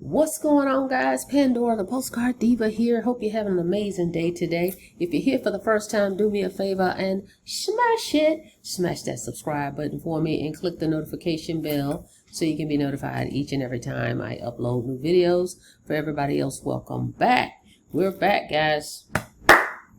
What's going on, guys? Pandora, the postcard diva here. Hope you're having an amazing day today. If you're here for the first time, do me a favor and smash that subscribe button for me and click the notification bell so you can be notified each and every time I upload new videos. For everybody else, welcome back. We're back, guys.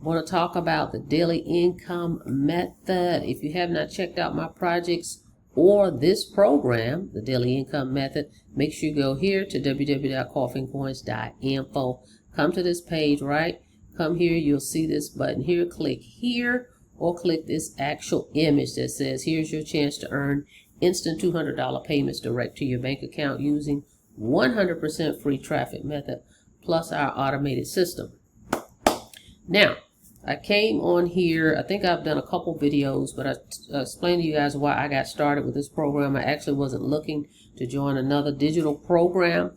Want to talk about the daily income method. If you have not checked out my projects or this program, the daily income method, make sure you go here to www.coffeeandcoins.info. Come to this page, right? Come here, you'll see this button here. Click here or click this actual image that says, here's your chance to earn instant $200 payments direct to your bank account using 100% free traffic method plus our automated system. Now, I came on here, I think I've done a couple videos, but I explained to you guys why I got started with this program. I actually wasn't looking to join another digital program,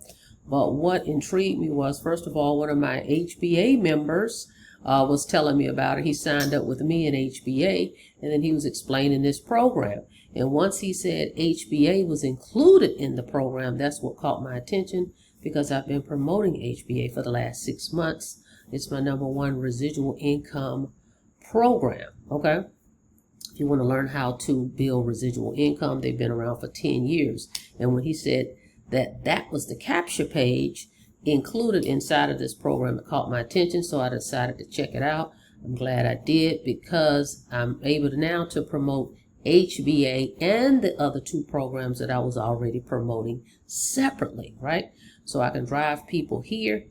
but what intrigued me was, first of all, one of my HBA members was telling me about it. He signed up with me in HBA, and then he was explaining this program. And once he said HBA was included in the program, that's what caught my attention, because I've been promoting HBA for the last 6 months. It's my #1 residual income program, okay? If you want to learn how to build residual income, they've been around for 10 years. And when he said that that was the capture page included inside of this program, it caught my attention, so I decided to check it out. I'm glad I did, because I'm able to now to promote HBA and the other 2 programs that I was already promoting separately, right? So I can drive people here.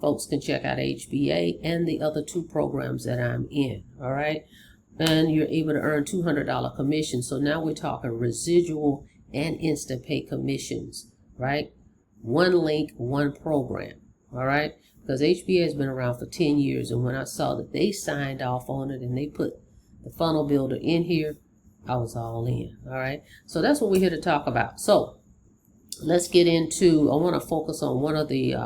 Folks can check out HBA and the other 2 programs that I'm in, all right? And you're able to earn $200 commission. So now we're talking residual and instant pay commissions, right? 1 link, 1 program, all right? Because HBA has been around for 10 years, and when I saw that they signed off on it and they put the funnel builder in here, I was all in, all right? So that's what we're here to talk about. So let's get into, I want to focus on one of the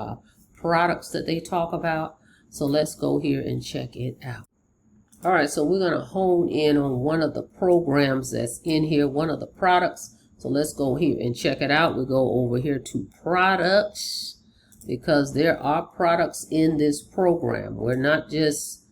products that they talk about. So let's go here and check it out. All right, so we're going to hone in on one of the programs that's in here, one of the products. So let's go here and check it out. We go over here to products, because there are products in this program. We're not just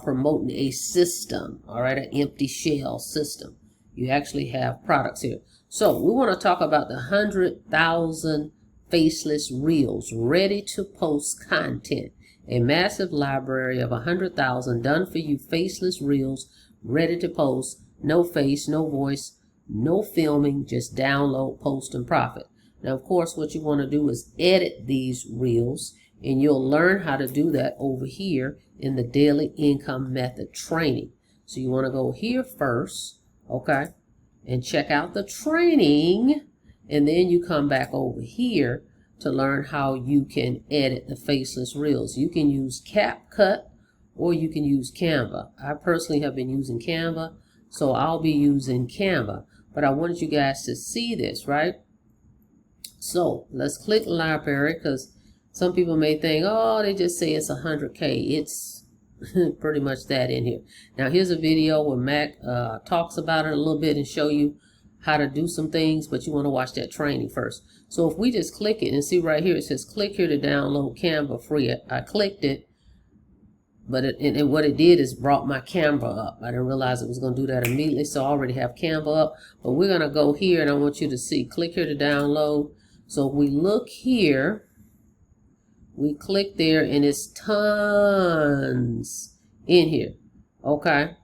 promoting a system, all right, an empty shell system. You actually have products here. So we want to talk about the 100,000 Faceless Reels, ready to post content. A massive library of 100,000 done for you faceless reels, ready to post. No face, no voice, no filming, just download, post, and profit. Now, of course, what you want to do is edit these reels, and you'll learn how to do that over here in the daily income method training. So you want to go here first, okay, and check out the training. And then you come back over here to learn how you can edit the faceless reels. You can use CapCut or you can use Canva. I personally have been using Canva, so I'll be using Canva. But I wanted you guys to see this, right? So let's click library, because some people may think, oh, they just say it's 100K. It's pretty much that in here. Now here's a video where Mac talks about it a little bit and show you how to do some things, but you want to watch that training first. So if we just click it and see right here, it says click here to download Canva free. I clicked it, but what it did is brought my Canva up. I didn't realize it was going to do that immediately, so I already have Canva up. But we're going to go here, and I want you to see, click here to download. So if we look here, we click there, and it's tons in here, okay?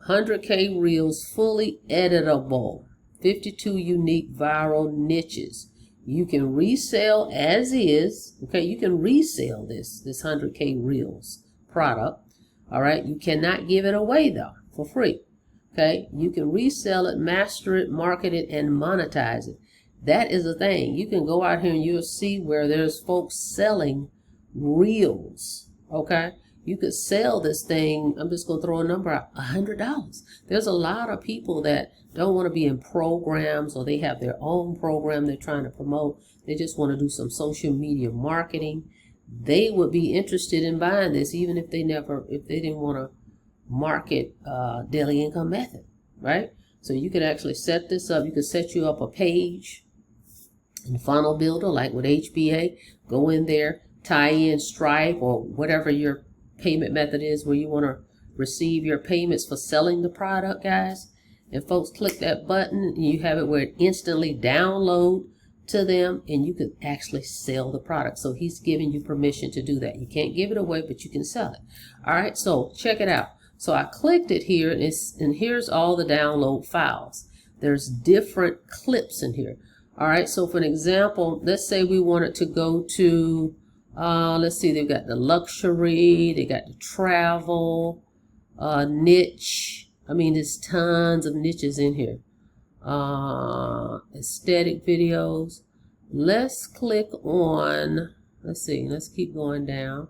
100K reels, fully editable. 52 unique viral niches. You can resell as is. Okay, you can resell this 100K reels product. All right, you cannot give it away though for free. Okay, you can resell it, master it, market it, and monetize it. That is a thing. You can go out here and you'll see where there's folks selling reels. Okay, you could sell this thing, I'm just going to throw a number out, $100. There's a lot of people that don't want to be in programs, or they have their own program they're trying to promote. They just want to do some social media marketing. They would be interested in buying this, even if they didn't want to market daily income method, right? So you could actually set this up. You could set you up a page And funnel builder, like with HBA, go in there, tie in Stripe or whatever your payment method is where you want to receive your payments for selling the product, guys. And folks, click that button and you have it where it instantly download to them and you can actually sell the product. So he's giving you permission to do that. You can't give it away, but you can sell it. All right, so check it out. So I clicked it here and here's all the download files. There's different clips in here. All right, so for an example, let's say we wanted to go to, let's see, they've got the luxury, they got the travel, niche. I mean, there's tons of niches in here. Aesthetic videos. Let's click on, let's see, let's keep going down.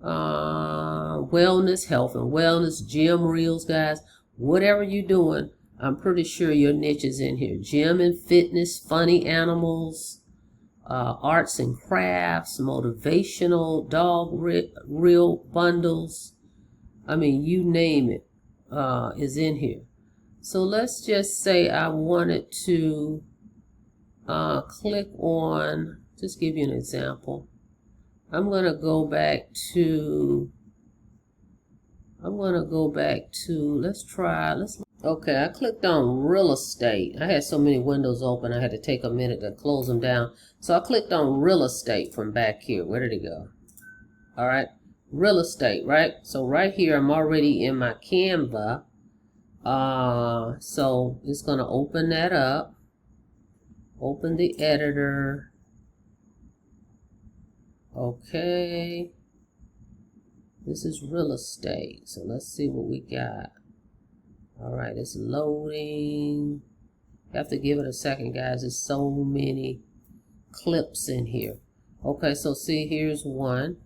Wellness, health and wellness, gym reels, guys. Whatever you're doing, I'm pretty sure your niche is in here. Gym and fitness, funny animals, arts and crafts, motivational, dog reel bundles. I mean, you name it is in here. So let's just say I wanted to click on, just give you an example. I'm going to go back to, okay, I clicked on real estate. I had so many windows open, I had to take a minute to close them down. So I clicked on real estate from back here. Where did it go? All right, real estate, right? So right here, I'm already in my Canva. So it's going to open that up. Open the editor. Okay. This is real estate. So let's see what we got. All right, it's loading. You have to give it a second, guys. There's so many clips in here. Okay, so see, here's one.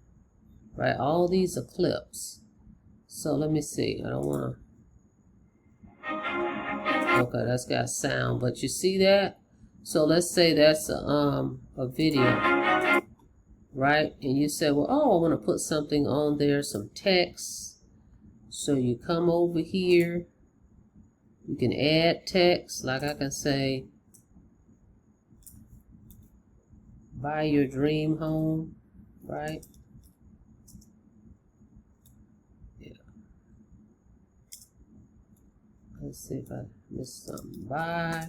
Right, all these are clips. So let me see. I don't want to. Okay, that's got sound, but you see that? So let's say that's a video, right? And you say, well, oh, I want to put something on there, some text. So you come over here. You can add text, like I can say, buy your dream home, right? Yeah. Let's see if I missed something. Buy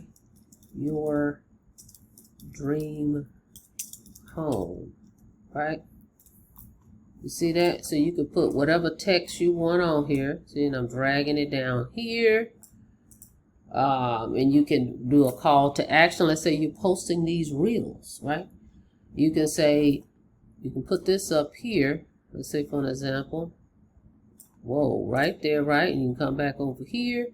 your dream home, right? You see that? So you can put whatever text you want on here. See, and I'm dragging it down here. And you can do a call to action. Let's say you're posting these reels, right? You can say, you can put this up here. Let's say for an example, whoa, right there, right? And you can come back over here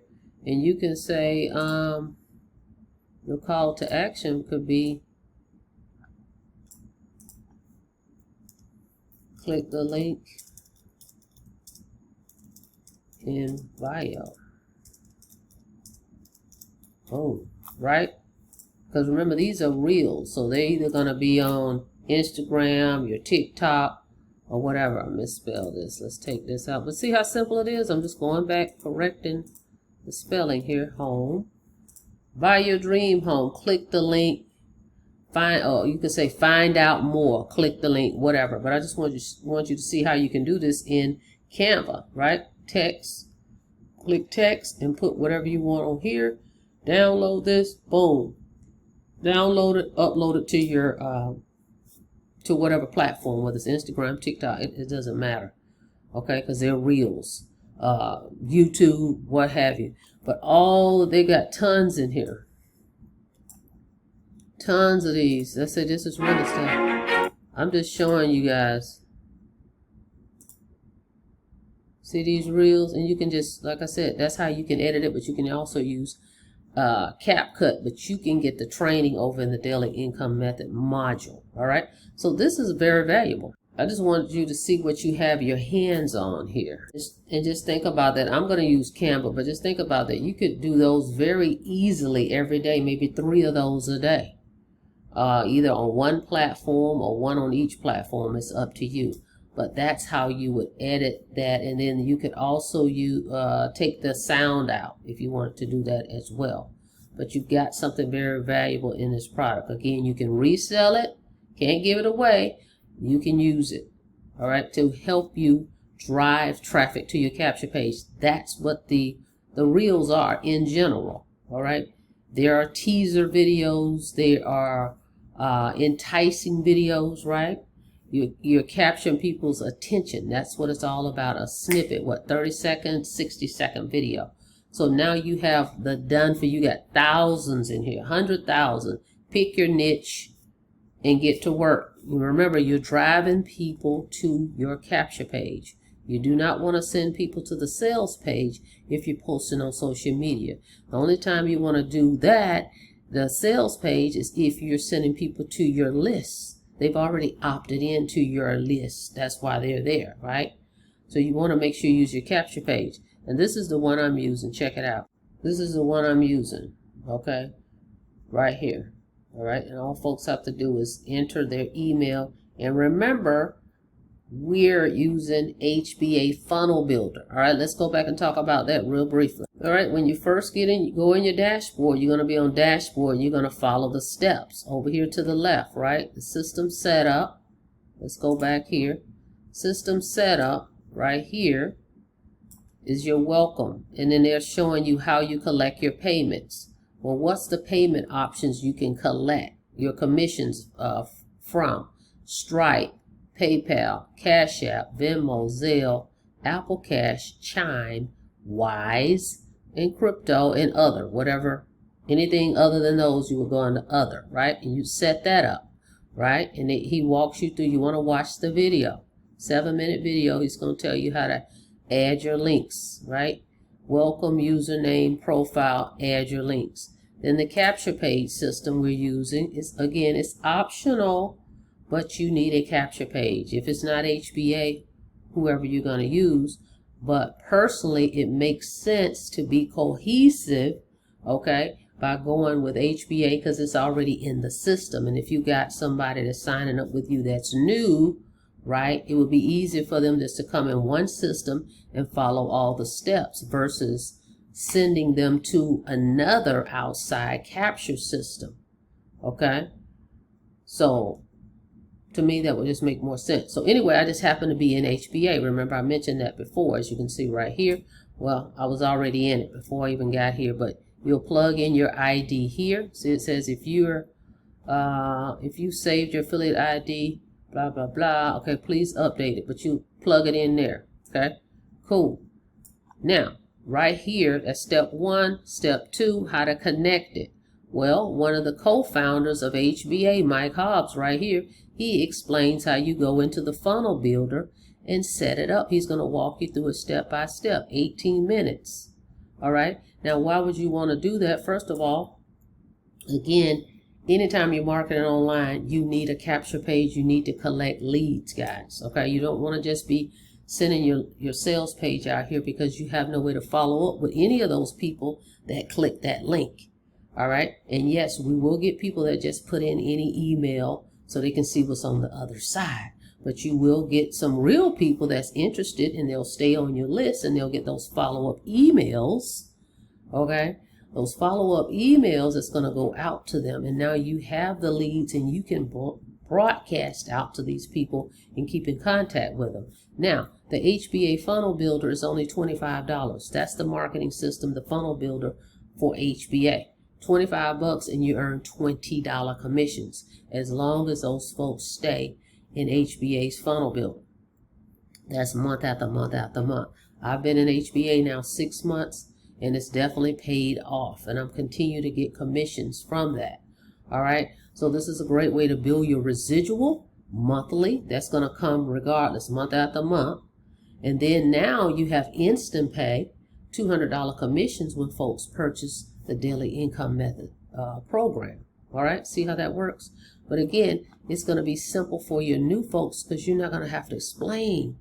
and you can say, your call to action could be, click the link in bio. Oh, right? Because remember, these are reels, so they're either going to be on Instagram, your TikTok, or whatever. I misspelled this. Let's take this out. But see how simple it is? I'm just going back, correcting the spelling here. Home. Buy your dream home. Click the link. Find. Oh, you can say find out more. Click the link, whatever. But I just want you to see how you can do this in Canva, right? Text. Click text and put whatever you want on here. Download this, boom. Download it, upload it to your, to whatever platform, whether it's Instagram, TikTok, it doesn't matter. Okay, because they're reels, YouTube, what have you. But they got tons in here. Tons of these. Let's say this is real estate. I'm just showing you guys. See these reels? And you can just, like I said, that's how you can edit it, but you can also use CapCut, but you can get the training over in the daily income method module. All right, so this is very valuable. I just wanted you to see what you have your hands on here, and just think about that. I'm going to use Canva, but just think about that. You could do those very easily every day, maybe 3 of those a day, either on one platform or one on each platform. It's up to you, but that's how you would edit that. And then you could also take the sound out if you wanted to do that as well. but you've got something very valuable in this product. Again, you can resell it, can't give it away, you can use it, all right, to help you drive traffic to your capture page. That's what the reels are in general, all right. There are teaser videos, there are enticing videos, right? You're capturing people's attention. That's what it's all about, a snippet, what, 30-second, 60-second video. So now you have the done for you. Got thousands in here, 100,000. Pick your niche and get to work. Remember, you're driving people to your capture page. You do not want to send people to the sales page if you're posting on social media. The only time you want to do that, the sales page, is if you're sending people to your list. They've already opted into your list. That's why they're there, right? So you want to make sure you use your capture page. And this is the one I'm using. Check it out. This is the one I'm using, okay? Right here, all right? And all folks have to do is enter their email. And remember, we're using HBA Funnel Builder. All right, let's go back and talk about that real briefly. All right, when you first go in your dashboard, you're going to be on dashboard. You're going to follow the steps over here to the left, right? The system setup. Let's go back here. System setup right here is your welcome. And then they're showing you how you collect your payments. Well, what's the payment options you can collect your commissions from? Stripe, PayPal, Cash App, Venmo, Zelle, Apple Cash, Chime, Wise, and Crypto, and other, whatever, anything other than those, you will go into other, right? And you set that up, right? And he walks you through. You want to watch the video, 7-minute video. He's going to tell you how to add your links, right? Welcome, username, profile, add your links. Then the capture page system we're using is, again, it's optional, but you need a capture page. If it's not HBA, whoever you're going to use, but personally, it makes sense to be cohesive, okay, by going with HBA because it's already in the system. And if you got somebody that's signing up with you that's new, right, it would be easier for them just to come in one system and follow all the steps versus sending them to another outside capture system, okay? So to me, that would just make more sense. So anyway, I just happen to be in HBA. Remember, I mentioned that before, as you can see right here. Well, I was already in it before I even got here, but you'll plug in your ID here. See, it says if you saved your affiliate ID, blah, blah, blah. Okay, please update it, but you plug it in there. Okay, cool. Now, right here, that's step 1. Step 2, how to connect it. Well, one of the co-founders of HBA, Mike Hobbs, right here, he explains how you go into the funnel builder and set it up. He's going to walk you through it step by step, 18 minutes. All right. Now, why would you want to do that? First of all, again, anytime you're marketing online, you need a capture page. You need to collect leads, guys. Okay. You don't want to just be sending your sales page out here because you have no way to follow up with any of those people that click that link. All right. And yes, we will get people that just put in any email so they can see what's on the other side. But you will get some real people that's interested, and they'll stay on your list, and they'll get those follow-up emails. Okay. Those follow-up emails that's going to go out to them. And now you have the leads, and you can broadcast out to these people and keep in contact with them. Now, the HBA funnel builder is only $25. That's the marketing system, the funnel builder for HBA. $25 and you earn $20 commissions as long as those folks stay in HBA's funnel builder. That's month after month after month. I've been in HBA now 6 months, and it's definitely paid off, and I'm continuing to get commissions from that. All right, so this is a great way to build your residual monthly. That's going to come regardless, month after month. And then now you have instant pay, $200 commissions when folks purchase the daily income method program. All right, see how that works? But again, it's going to be simple for your new folks because you're not going to have to explain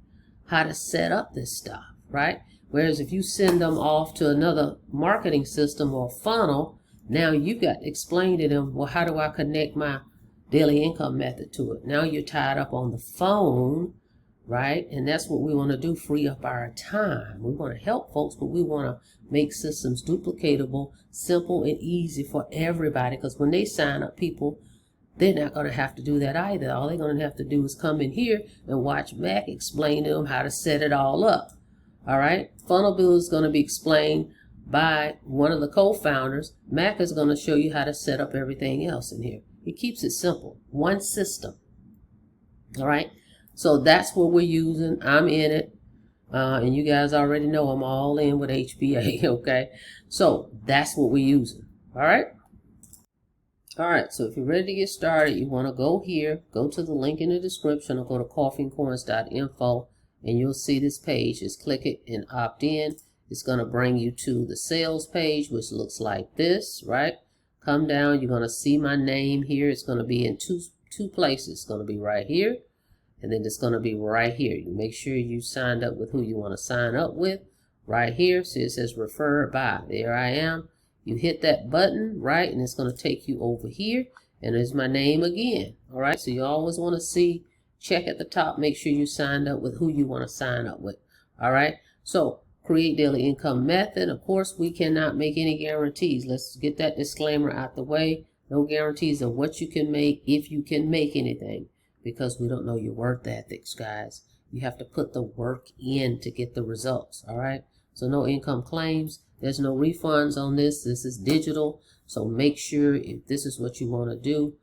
how to set up this stuff, right? Whereas if you send them off to another marketing system or funnel, now you got to explain to them, well, how do I connect my daily income method to it? Now you're tied up on the phone right? And that's what we want to do, free up our time. We want to help folks, but we want to make systems duplicatable, simple, and easy for everybody, because when they sign up people, they're not going to have to do that either. All they're going to have to do is come in here and watch Mac explain to them how to set it all up. All right. Funnel Builder is going to be explained by one of the co-founders. Mac is going to show you how to set up everything else in here. It keeps it simple. One system. All right. So that's what we're using. I'm in it. And you guys already know I'm all in with HBA. Okay. So that's what we're using. All right. All right, so if you're ready to get started, you want to go here, go to the link in the description, or go to coffeeandcoins.info, and you'll see this page. Just click it and opt in. It's going to bring you to the sales page, which looks like this, right? Come down, you're going to see my name here. It's going to be in two places. It's going to be right here, and then it's going to be right here. You make sure you signed up with who you want to sign up with. Right here, see it says refer by. There I am. You hit that button, right, and it's going to take you over here, and there's my name again. All right, so you always want to see, check at the top, make sure you signed up with who you want to sign up with. All right, so create daily income method. Of course, we cannot make any guarantees. Let's get that disclaimer out the way. No guarantees of what you can make, if you can make anything, because we don't know your work ethics, guys. You have to put the work in to get the results. All right, so no income claims. There's no refunds on this. This is digital. So make sure if this is what you want to do,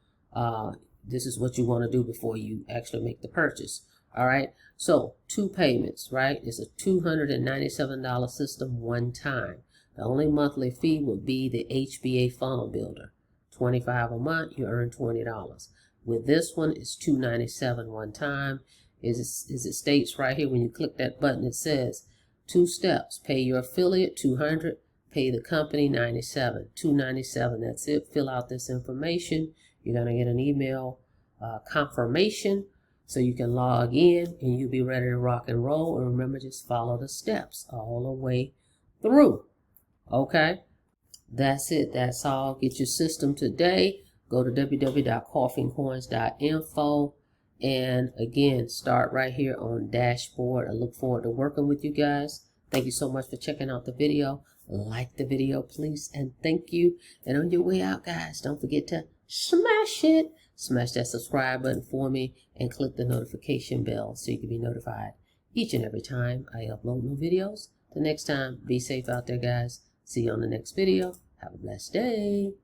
this is what you want to do before you actually make the purchase. All right. So 2 payments, right? It's a $297 system one time. The only monthly fee would be the HBA funnel builder. $25 a month, you earn $20. With this one, it's $297 one time. As it states right here, when you click that button, it says 2 steps. Pay your affiliate $200, pay the company $97. $297. That's it. Fill out this information. You're going to get an email confirmation so you can log in and you'll be ready to rock and roll. And remember, just follow the steps all the way through. Okay? That's it. That's all. Get your system today. Go to www.coffeeandcoins.info. And again, start right here on dashboard. I look forward to working with you guys. Thank you so much for checking out the video. Like the video, please, and thank you. And on your way out, guys, don't forget to smash it. Smash that subscribe button for me and click the notification bell so you can be notified each and every time I upload new videos. The next time, be safe out there, guys. See you on the next video. Have a blessed day.